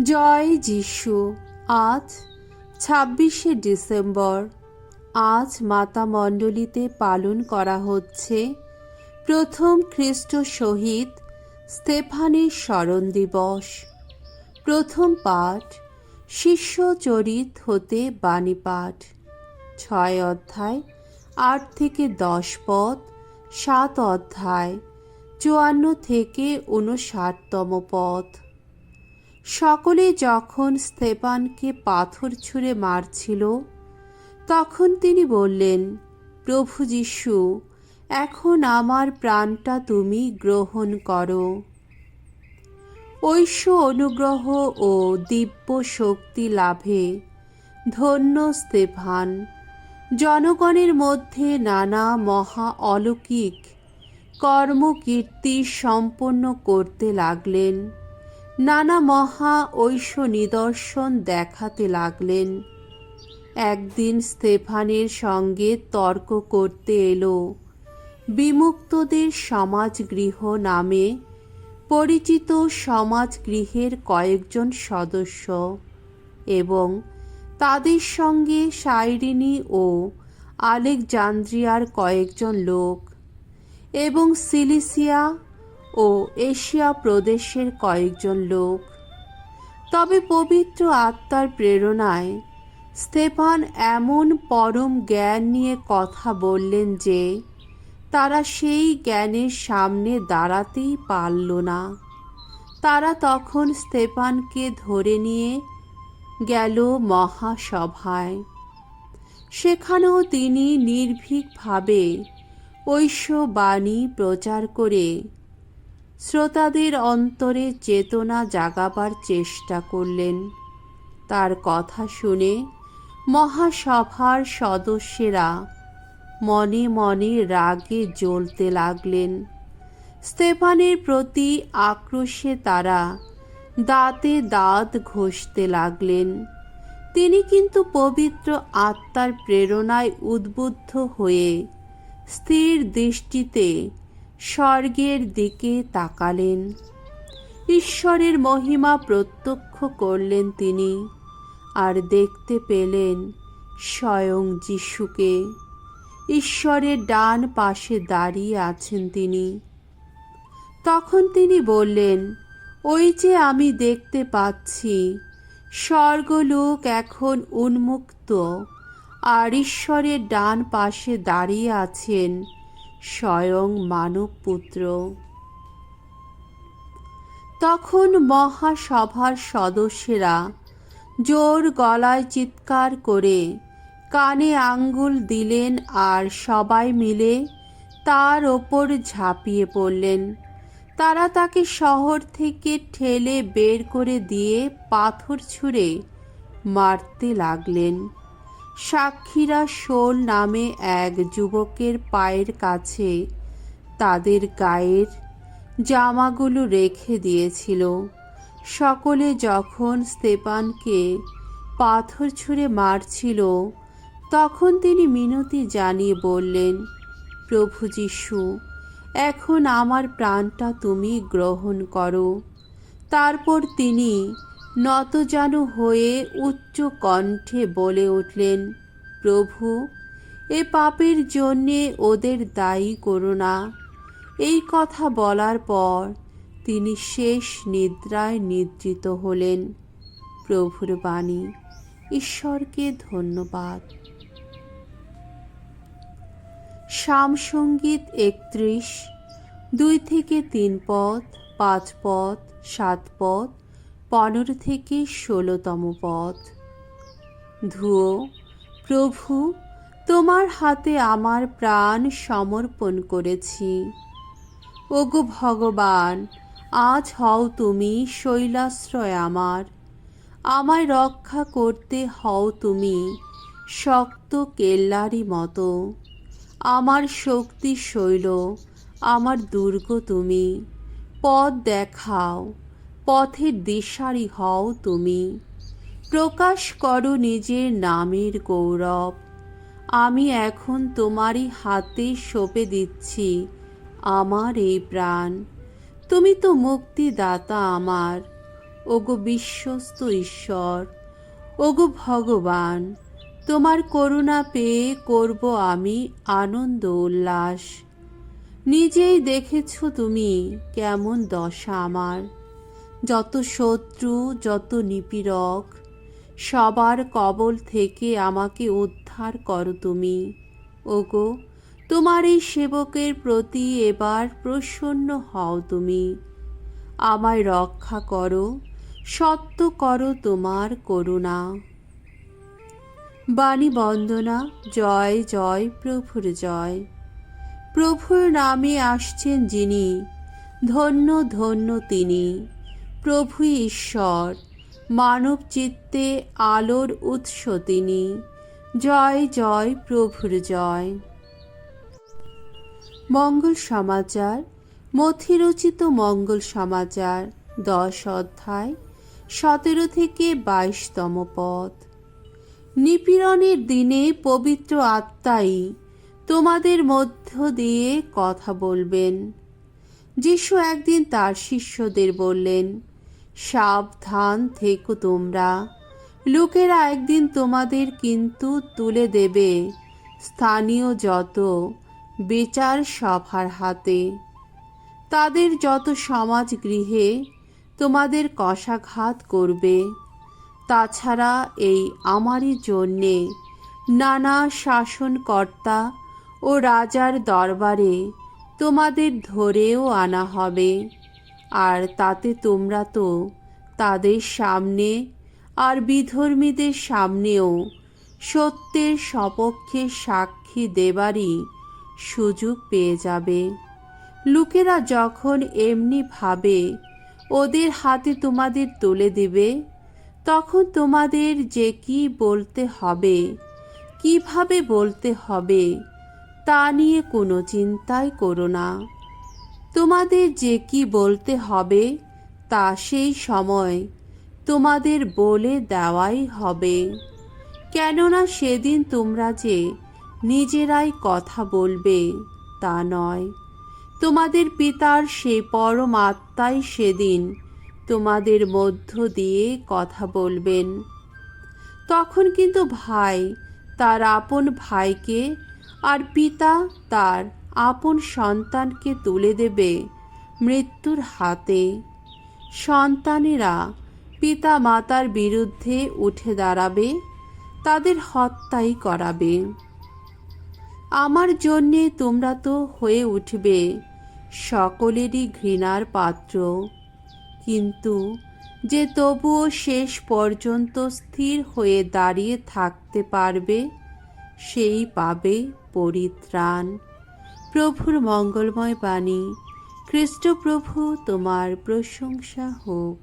জয় যিশু। আজ ২৬শে ডিসেম্বর। আজ মাতা মণ্ডলীতে পালন করা হচ্ছে প্রথম খ্রিস্ট শহীদ স্তেফানের স্মরণ দিবস। প্রথম পাঠ শিষ্যচরিত হতে বাণী পাঠ, ৬ অধ্যায় ৮ থেকে ১০ পদ, ৭ অধ্যায় ৫৪ থেকে ৫৯তম পদ। সকলে যখন স্তেফানকে পাথর ছুঁড়ে মারছিল, তখন তিনি বললেন, প্রভু যীশু, এখন আমার প্রাণটা তুমি গ্রহণ করো। ঐশ্ব অনুগ্রহ ও দিব্য শক্তি লাভে ধন্য স্তেফান জনগণের মধ্যে নানা মহা অলৌকিক কর্মকীর্তি সম্পন্ন করতে লাগলেন, নানা মহা ঐশ্ব নিদর্শন দেখাতে লাগলেন। একদিন স্তেফানের সঙ্গে তর্ক করতে এলো বিমুক্তদের সমাজগৃহ নামে পরিচিত সমাজগৃহের কয়েকজন সদস্য এবং তাদের সঙ্গে সাইরিনি ও আলেকজান্দ্রিয়ার কয়েকজন লোক এবং সিলিসিয়া ও এশিয়া প্রদেশের কয়েকজন লোক। তবে পবিত্র আত্মার প্রেরণায় স্তেফান এমন পরম জ্ঞান নিয়ে কথা বললেন যে তারা সেই জ্ঞানের সামনে দাঁড়াতেই পারল না। তারা তখন স্তেফানকে ধরে নিয়ে গেল মহাসভায়। সেখানেও তিনি নির্ভীকভাবে ঐশ্ববাণী প্রচার করে শ্রোতাদের অন্তরে চেতনা জাগাবার চেষ্টা করলেন। তার কথা শুনে মহাসভার সদস্যেরা মনে মনে রাগে জ্বলতে লাগলেন। স্তেফানের প্রতি আক্রোশে তারা দাঁতে দাঁত ঘষতে লাগলেন। তিনি কিন্তু পবিত্র আত্মার প্রেরণায় উদ্বুদ্ধ হয়ে স্থির দৃষ্টিতে স্বর্গের দিকে তাকালেন। ঈশ্বরের মহিমা প্রত্যক্ষ করলেন তিনি, আর দেখতে পেলেন স্বয়ং যিশুকে। ঈশ্বরের ডান পাশে দাঁড়িয়ে আছেন তিনি। তখন তিনি বললেন, ওই যে আমি দেখতে পাচ্ছি স্বর্গলোক এখন উন্মুক্ত, আর ঈশ্বরের ডান পাশে দাঁড়িয়ে আছেন স্বয়ং মানবপুত্র। তখন মহাসভার সদস্যেরা জোর গলায় চিৎকার করে কানে আঙ্গুল দিলেন, আর সবাই মিলে তার ওপর ঝাঁপিয়ে পড়লেন। তারা তাকে শহর থেকে ঠেলে বের করে দিয়ে পাথর ছুঁড়ে মারতে লাগলেন। সাক্ষীরা শোল নামে এক যুবকের পায়ের কাছে তাদের গায়ের জামাগুলো রেখে দিয়েছিল। সকলে যখন স্তেফানকে পাথর ছুঁড়ে মারছিল, তখন তিনি মিনতি জানিয়ে বললেন, প্রভু যীশু, এখন আমার প্রাণটা তুমি গ্রহণ করো। তারপর তিনি নতজানু হয়ে উচ্চ কণ্ঠে বলে উঠলেন, প্রভু, এ পাপের জন্যে ওদের দায়ী করো না। এই কথা বলার পর তিনি শেষ নিদ্রায় নিদ্রিত হলেন। প্রভুর বাণী। ঈশ্বরকে ধন্যবাদ। সামসঙ্গীত ৩১, ২ থেকে ৩ পদ, ৫ পদ, ৭ পদ, ১৫ থেকে ১৬তম পদ। ধুয়ো, প্রভু, তোমার হাতে আমার প্রাণ সমর্পণ করেছি। ওগো ভগবান, আজ হও তুমি শৈলাশ্রয় আমার। আমায় রক্ষা করতে হও তুমি শক্ত কেল্লারই মতো। আমার শক্তি শৈল, আমার দুর্গ তুমি। পথ দেখাও, পথের দিশারি হও তুমি। প্রকাশ করো নিজের নামের গৌরব। আমি এখন তোমারই হাতে সঁপে দিচ্ছি আমার এই প্রাণ। তুমি তো মুক্তিদাতা আমার। ওগো বিশ্বস্ত ঈশ্বর, ওগো ভগবান, তোমার করুণা পেয়ে করব আমি আনন্দ উল্লাস। নিজেই দেখেছ তুমি কেমন দশা আমার, যত শত্রু যত নিপীড়ক, সবার কবল থেকে আমাকে উদ্ধার করো তুমি। ওগো, তোমার এই সেবকের প্রতি এবার প্রসন্ন হও তুমি, আমায় রক্ষা করো, সত্য করো তোমার করুণা। বাণী বন্দনা। জয় জয় প্রভুর জয়। প্রভুর নামে আসছেন যিনি, ধন্য ধন্য তিনি। প্রভুই ঈশ্বর, মানব চিত্তে আলোর উৎস তিনি। জয় জয় প্রভুর জয়। মঙ্গল সমাচার। মথিরচিত মঙ্গল সমাচার 10 অধ্যায় 17 থেকে 22তম পদ। নিপীড়নের দিনে পবিত্র আত্মাই তোমাদের মধ্য দিয়ে কথা বলবেন। যিশু একদিন তার শিষ্যদের বললেন, সাবধান থেকো তোমরা, লোকেরা একদিন তোমাদের কিন্তু তুলে দেবে স্থানীয় যত বিচার সভার হাতে। তাদের যত সমাজ গৃহে তোমাদের কশাঘাত করবে। তাছাড়া এই আমারই জন্যে নানা শাসনকর্তা ও রাজার দরবারে তোমাদের ধরেও আনা হবে, আর তাতে তোমরা তো তাদের সামনে আর বিধর্মীদের সামনেও সত্যের সপক্ষে সাক্ষী দেবারই সুযোগ পেয়ে যাবে। লোকেরা যখন এমনি ভাবে ওদের হাতে তোমাদের তুলে দিবে, তখন তোমাদের যে কি বলতে হবে, কিভাবে বলতে হবে, তা নিয়ে কোনো চিন্তাই করো না। তোমাদের যে কি বলতে হবে তা সেই সময় তোমাদের বলে দেওয়াই হবে। কেননা সেদিন তোমরা যে নিজেরাই কথা বলবে তা নয়, তোমাদের পিতার সেই পরম আত্মাই সেদিন তোমাদের মধ্য দিয়ে কথা বলবেন। তখন কিন্তু ভাই তার আপন ভাইকে আর পিতা তার আপন সন্তানকে তুলে দেবে মৃত্যুর হাতে। সন্তানেরা পিতা মাতার বিরুদ্ধে উঠে দাঁড়াবে, তাদের হত্যাই করাবে। আমার জন্যে তোমরা তো হয়ে উঠবে সকলেরই ঘৃণার পাত্র, কিন্তু যে তবুও শেষ পর্যন্ত স্থির হয়ে দাঁড়িয়ে থাকতে পারবে, সেই পাবে পরিত্রাণ। প্রভুর মঙ্গলময় বাণী। খ্রিস্ট প্রভু তোমার প্রশংসা হোক।